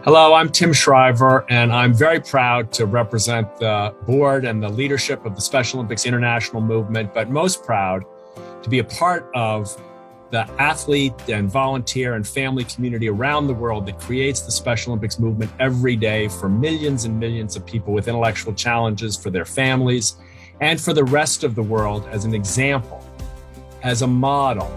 Hello, I'm Tim Shriver, and I'm very proud to represent the board and the leadership of the Special Olympics International Movement, but most proud to be a part of the athlete and volunteer and family community around the world that creates the Special Olympics movement every day for millions and millions of people with intellectual challenges, for their families, and for the rest of the world as an example, as a model,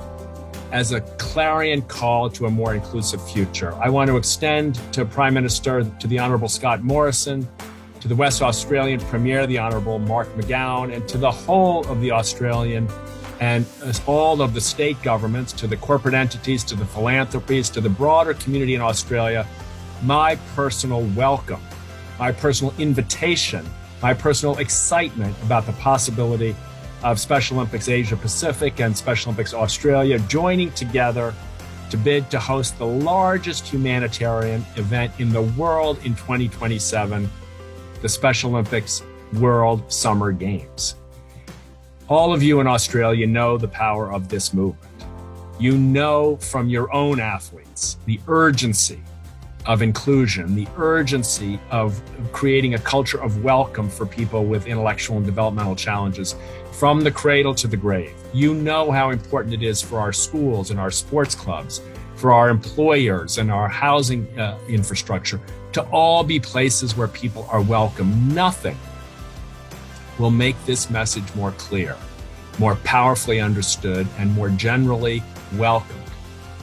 as a clarion call to a more inclusive future. I want to extend to Prime Minister, to the Honourable Scott Morrison, to the West Australian Premier, the Honourable Mark McGowan, and to the whole of the Australian and all of the state governments, to the corporate entities, to the philanthropies, to the broader community in Australia, my personal welcome, my personal invitation, my personal excitement about the possibility of Special Olympics Asia Pacific and Special Olympics Australia joining together to bid to host the largest humanitarian event in the world in 2027, the Special Olympics World Summer Games. All of you in Australia know the power of this movement. You know from your own athletes the urgency of inclusion, the urgency of creating a culture of welcome for people with intellectual and developmental challenges from the cradle to the grave. You know how important it is for our schools and our sports clubs, for our employers and our housing infrastructure to all be places where people are welcome. Nothing will make this message more clear, more powerfully understood, and more generally welcomed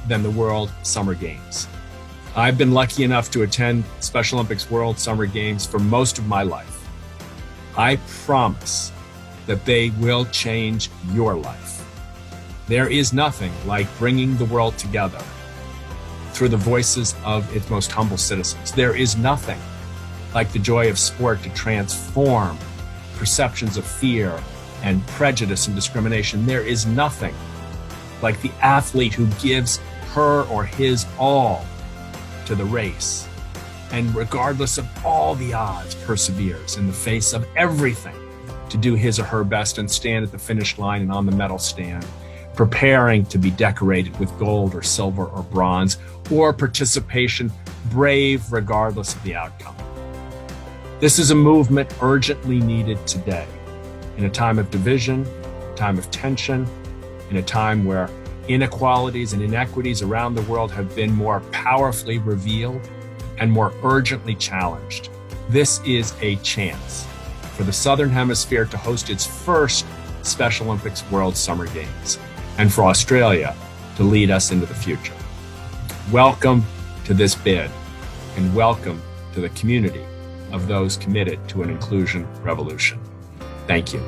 than the World Summer Games. I've been lucky enough to attend Special Olympics World Summer Games for most of my life. I promise that they will change your life. There is nothing like bringing the world together through the voices of its most humble citizens. There is nothing like the joy of sport to transform perceptions of fear and prejudice and discrimination. There is nothing like the athlete who gives her or his all to the race, and regardless of all the odds, perseveres in the face of everything to do his or her best and stand at the finish line and on the medal stand, preparing to be decorated with gold or silver or bronze, or participation, brave regardless of the outcome. This is a movement urgently needed today, in a time of division, a time of tension, in a time where inequalities and inequities around the world have been more powerfully revealed and more urgently challenged. This is a chance for the Southern Hemisphere to host its first Special Olympics World Summer Games, and for Australia to lead us into the future. Welcome to this bid, and welcome to the community of those committed to an inclusion revolution. Thank you.